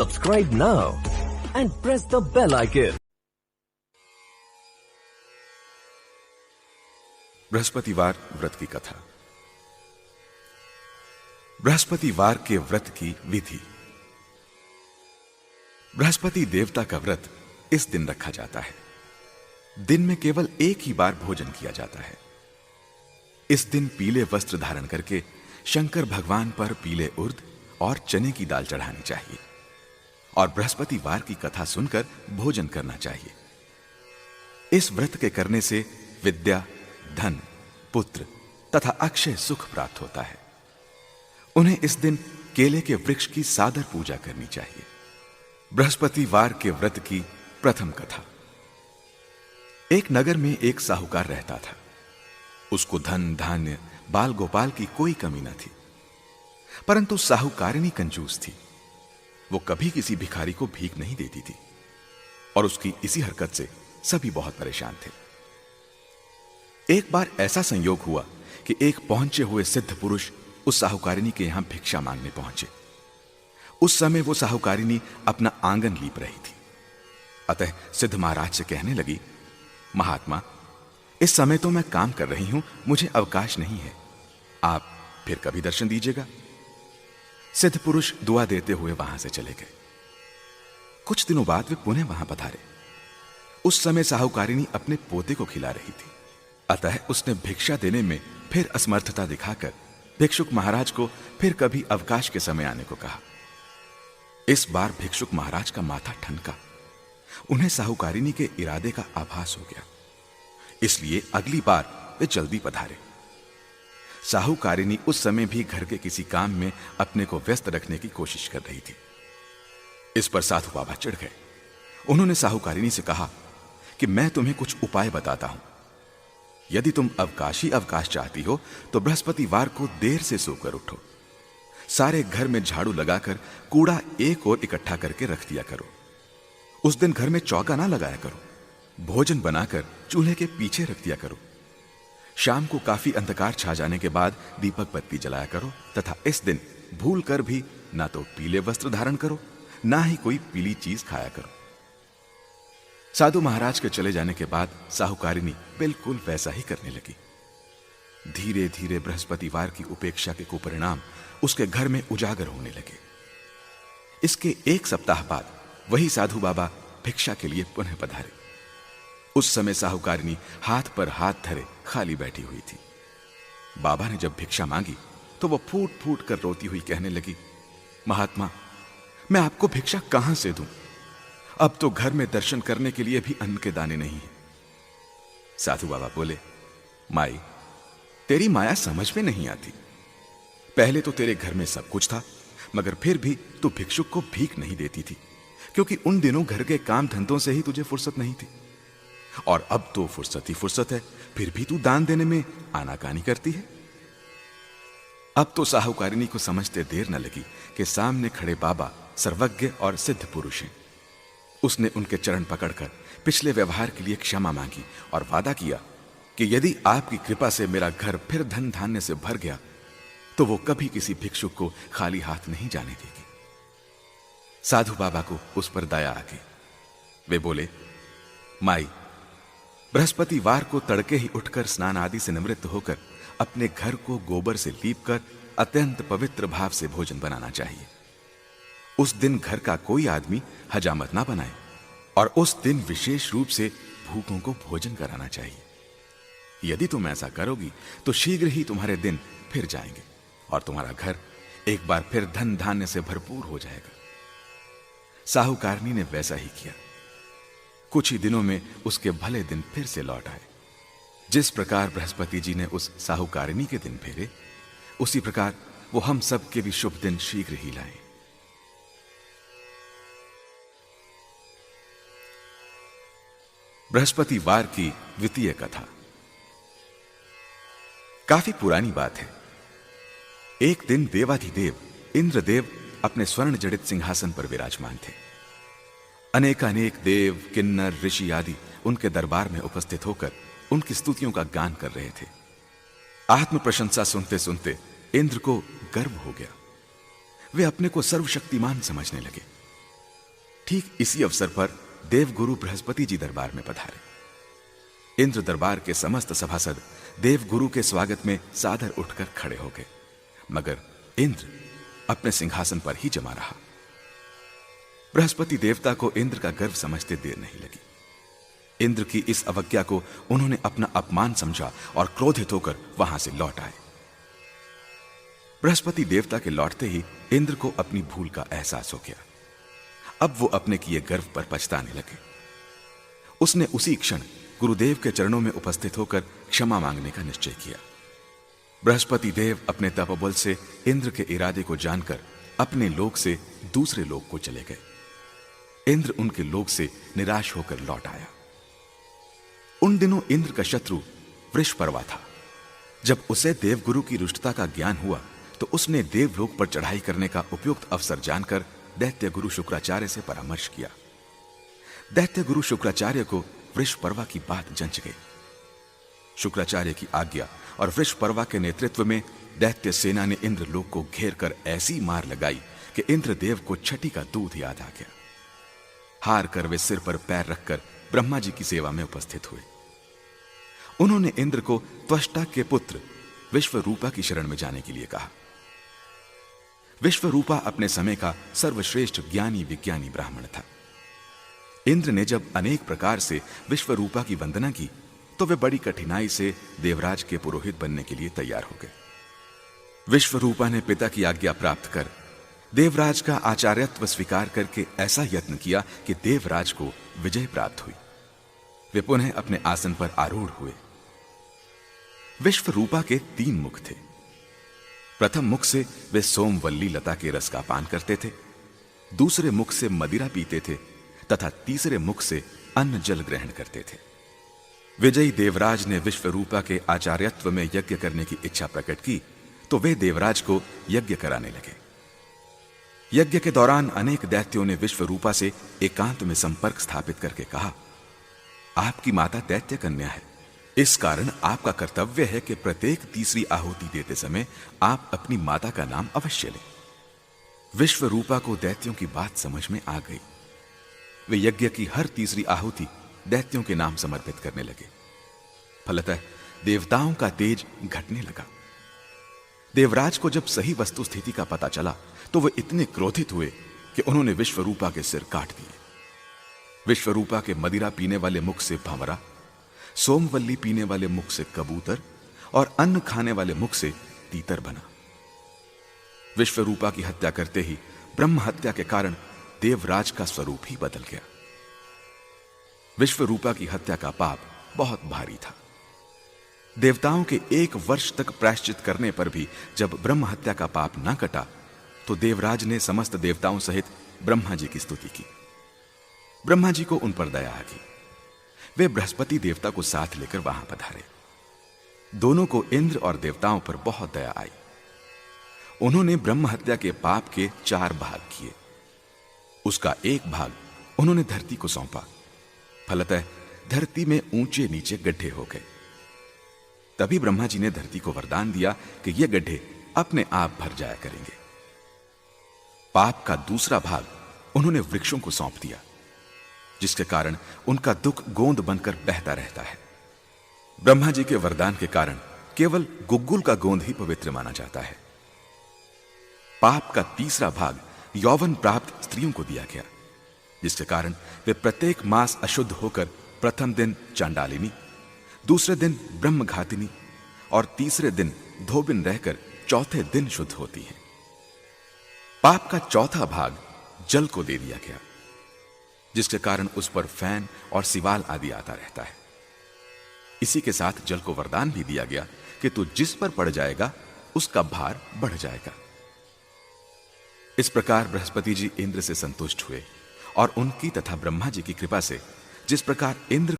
Subscribe now and press the bell icon. बृहस्पतिवार व्रत की कथा। बृहस्पतिवार के व्रत की विधि। बृहस्पति देवता का व्रत इस दिन रखा जाता है। दिन में केवल एक ही बार भोजन किया जाता है। इस दिन पीले वस्त्र धारण करके शंकर भगवान पर पीले उर्द और चने की दाल चढ़ानी चाहिए और बृहस्पतिवार की कथा सुनकर भोजन करना चाहिए। इस व्रत के करने से विद्या, धन, पुत्र तथा अक्षय सुख प्राप्त होता है। उन्हें इस दिन केले के वृक्ष की सादर पूजा करनी चाहिए। बृहस्पतिवार के व्रत की प्रथम कथा। एक नगर में एक साहूकार रहता था। उसको धन, धान्य, बाल गोपाल की कोई कमी न थी, परंतु साहूकारिणी कंजूस थी। वो कभी किसी भिखारी को भीख नहीं देती थी और उसकी इसी हरकत से सभी बहुत परेशान थे। एक बार ऐसा संयोग हुआ कि एक पहुंचे हुए सिद्ध पुरुष उस साहूकारिणी के यहां भिक्षा मांगने पहुंचे। उस समय वो साहूकारिणी अपना आंगन लीप रही थी। अतः सिद्ध महाराज से कहने लगी, महात्मा, इस समय तो मैं काम कर रही हूं, मुझे अवकाश नहीं है, आप फिर कभी दर्शन दीजिएगा। सिद्ध पुरुष दुआ देते हुए वहां से चले गए। कुछ दिनों बाद वे पुनः वहां पधारे। उस समय साहूकारिणी अपने पोते को खिला रही थी। अतः उसने भिक्षा देने में फिर असमर्थता दिखाकर भिक्षुक महाराज को फिर कभी अवकाश के समय आने को कहा। इस बार भिक्षुक महाराज का माथा ठनका। उन्हें साहूकारिणी के इरादे का आभास हो गया, इसलिए अगली बार वे जल्दी पधारे। साहूकारिणी उस समय भी घर के किसी काम में अपने को व्यस्त रखने की कोशिश कर रही थी। इस पर साधु बाबा चिढ़ गए। उन्होंने साहूकारिणी से कहा कि मैं तुम्हें कुछ उपाय बताता हूं। यदि तुम अवकाश चाहती हो तो बृहस्पतिवार को देर से सोकर उठो। सारे घर में झाड़ू लगाकर कूड़ा एक ओर इकट्ठा करके रख दिया करो। उस दिन घर में चौका ना लगाया करो। भोजन बनाकर चूल्हे के पीछे रख दिया करो। शाम को काफी अंधकार छा जाने के बाद दीपक बत्ती जलाया करो तथा इस दिन भूल कर भी ना तो पीले वस्त्र धारण करो, ना ही कोई पीली चीज खाया करो। साधु महाराज के चले जाने के बाद साहूकारिणी बिल्कुल वैसा ही करने लगी। धीरे धीरे बृहस्पतिवार की उपेक्षा के कुपरिणाम उसके घर में उजागर होने लगे। इसके एक सप्ताह बाद वही साधु बाबा भिक्षा के लिए पुनः पधारे। उस समय साहूकारिणी हाथ पर हाथ धरे खाली बैठी हुई थी। बाबा ने जब भिक्षा मांगी तो वह फूट फूट कर रोती हुई कहने लगी, महात्मा, मैं आपको भिक्षा कहां से दूं? अब तो घर में दर्शन करने के लिए भी अन्न के दाने नहीं है। साधु बाबा बोले, माई, तेरी माया समझ में नहीं आती। पहले तो तेरे घर में सब कुछ था, मगर फिर भी तू भिक्षुक को भीख नहीं देती थी, क्योंकि उन दिनों घर के काम धंधों से ही तुझे फुर्सत नहीं थी। और अब तो फुर्सत ही फुर्सत है, फिर भी तू दान देने में आनाकानी करती है। अब तो साहूकारिणी को समझते देर न लगी कि सामने खड़े बाबा सर्वज्ञ और सिद्ध पुरुष हैं। उसने उनके चरण पकड़कर पिछले व्यवहार के लिए क्षमा मांगी और वादा किया कि यदि आपकी कृपा से मेरा घर फिर धन धान्य से भर गया तो वो कभी किसी भिक्षुक को खाली हाथ नहीं जाने देगी। साधु बाबा को उस पर दया आ गई। वे बोले, माई, बृहस्पतिवार को तड़के ही उठकर स्नान आदि से निवृत्त होकर अपने घर को गोबर से लीपकर अत्यंत पवित्र भाव से भोजन बनाना चाहिए। उस दिन घर का कोई आदमी हजामत ना बनाए और उस दिन विशेष रूप से भूखों को भोजन कराना चाहिए। यदि तुम ऐसा करोगी तो शीघ्र ही तुम्हारे दिन फिर जाएंगे और तुम्हारा घर एक बार फिर धन धान्य से भरपूर हो जाएगा। साहूकारिणी ने वैसा ही किया। कुछ ही दिनों में उसके भले दिन फिर से लौट आए। जिस प्रकार बृहस्पति जी ने उस साहूकारिणी के दिन फेरे, उसी प्रकार वो हम सब के भी शुभ दिन शीघ्र ही लाए। बृहस्पतिवार की द्वितीय कथा। काफी पुरानी बात है। एक दिन देवाधिदेव इंद्रदेव अपने स्वर्ण जड़ित सिंहासन पर विराजमान थे। अनेकानेक देव, किन्नर, ऋषि आदि उनके दरबार में उपस्थित होकर उनकी स्तुतियों का गान कर रहे थे। आत्म प्रशंसा सुनते सुनते इंद्र को गर्व हो गया। वे अपने को सर्वशक्तिमान समझने लगे। ठीक इसी अवसर पर देवगुरु बृहस्पति जी दरबार में पधारे। इंद्र दरबार के समस्त सभासद देवगुरु के स्वागत में सादर उठकर खड़े हो गए, मगर इंद्र अपने सिंहासन पर ही जमा रहा। बृहस्पति देवता को इंद्र का गर्व समझते देर नहीं लगी। इंद्र की इस अवज्ञा को उन्होंने अपना अपमान समझा और क्रोधित होकर वहां से लौट आए। बृहस्पति देवता के लौटते ही इंद्र को अपनी भूल का एहसास हो गया। अब वो अपने किए गर्व पर पछताने लगे। उसने उसी क्षण गुरुदेव के चरणों में उपस्थित होकर क्षमा मांगने का निश्चय किया। बृहस्पति देव अपने तपोबल से इंद्र के इरादे को जानकर अपने लोक से दूसरे लोक को चले गए। इंद्र उनके लोक से निराश होकर लौट आया। उन दिनों इंद्र का शत्रु वृषपर्वा था। जब उसे देवगुरु की रुष्टता का ज्ञान हुआ तो उसने देवलोक पर चढ़ाई करने का उपयुक्त अवसर जानकर दैत्य गुरु शुक्राचार्य से परामर्श किया। दैत्य गुरु शुक्राचार्य को वृषपर्वा की बात जंच गई। शुक्राचार्य की आज्ञा और वृषपर्वा के नेतृत्व में दैत्य सेना ने इंद्रलोक को घेर कर ऐसी मार लगाई कि इंद्रदेव को छठी का दूध याद आ गया। हार कर वे सिर पर पैर रखकर ब्रह्मा जी की सेवा में उपस्थित हुए। उन्होंने इंद्र को त्वष्टा के पुत्र विश्वरूपा की शरण में जाने के लिए कहा। विश्वरूपा अपने समय का सर्वश्रेष्ठ ज्ञानी विज्ञानी ब्राह्मण था। इंद्र ने जब अनेक प्रकार से विश्वरूपा की वंदना की तो वे बड़ी कठिनाई से देवराज के पुरोहित बनने के लिए तैयार हो गए। विश्वरूपा ने पिता की आज्ञा प्राप्त कर देवराज का आचार्यत्व स्वीकार करके ऐसा यत्न किया कि देवराज को विजय प्राप्त हुई। वे पुनः अपने आसन पर आरूढ़ हुए। विश्वरूपा के 3 मुख थे। प्रथम मुख से वे सोमवल्ली लता के रस का पान करते थे, दूसरे मुख से मदिरा पीते थे तथा तीसरे मुख से अन्न जल ग्रहण करते थे। विजयी देवराज ने विश्वरूपा के आचार्यत्व में यज्ञ करने की इच्छा प्रकट की तो वे देवराज को यज्ञ कराने लगे। यज्ञ के दौरान अनेक दैत्यों ने विश्वरूपा से एकांत में संपर्क स्थापित करके कहा, आपकी माता दैत्य कन्या है, इस कारण आपका कर्तव्य है कि प्रत्येक तीसरी आहुति देते समय आप अपनी माता का नाम अवश्य लें। विश्वरूपा को दैत्यों की बात समझ में आ गई। वे यज्ञ की हर तीसरी आहुति दैत्यों के नाम समर्पित करने लगे। फलतः देवताओं का तेज घटने लगा। देवराज को जब सही वस्तु स्थिति का पता चला तो वे इतने क्रोधित हुए कि उन्होंने विश्वरूपा के सिर काट दिए। विश्वरूपा के मदिरा पीने वाले मुख से भंवरा, सोमवल्ली पीने वाले मुख से कबूतर और अन्न खाने वाले मुख से तीतर बना। विश्वरूपा की हत्या करते ही ब्रह्म हत्या के कारण देवराज का स्वरूप ही बदल गया। विश्वरूपा की हत्या का पाप बहुत भारी था। देवताओं के 1 वर्ष तक प्रायश्चित करने पर भी जब ब्रह्म हत्या का पाप ना कटा तो देवराज ने समस्त देवताओं सहित ब्रह्मा जी की स्तुति की। ब्रह्मा जी को उन पर दया आ गई। वे बृहस्पति देवता को साथ लेकर वहां पधारे। दोनों को इंद्र और देवताओं पर बहुत दया आई। उन्होंने ब्रह्म हत्या के पाप के 4 भाग किए। उसका 1 भाग उन्होंने धरती को सौंपा। फलतः धरती में ऊंचे नीचे गड्ढे हो गए। तभी ब्रह्मा जी ने धरती को वरदान दिया कि ये गड्ढे अपने आप भर जाया करेंगे। पाप का दूसरा भाग उन्होंने वृक्षों को सौंप दिया, जिसके कारण उनका दुख गोंद बनकर बहता रहता है। ब्रह्मा जी के वरदान के कारण केवल गुग्गुल का गोंद ही पवित्र माना जाता है। पाप का तीसरा भाग यौवन प्राप्त स्त्रियों को दिया गया, जिसके कारण वे प्रत्येक मास अशुद्ध होकर प्रथम दिन चांडालिनी, दूसरे दिन ब्रह्मघातिनी और तीसरे दिन धोबिन रहकर चौथे दिन शुद्ध होती हैं। पाप का चौथा भाग जल को दे दिया गया, जिसके कारण उस पर फैन और सिवाल आदि आता रहता है। इसी के साथ जल को वरदान भी दिया गया कि तू जिस पर पड़ जाएगा उसका भार बढ़ जाएगा। इस प्रकार बृहस्पति जी इंद्र से संतुष्ट हुए और उनकी तथा ब्रह्मा जी की कृपा से जिस प्रकार इंद्र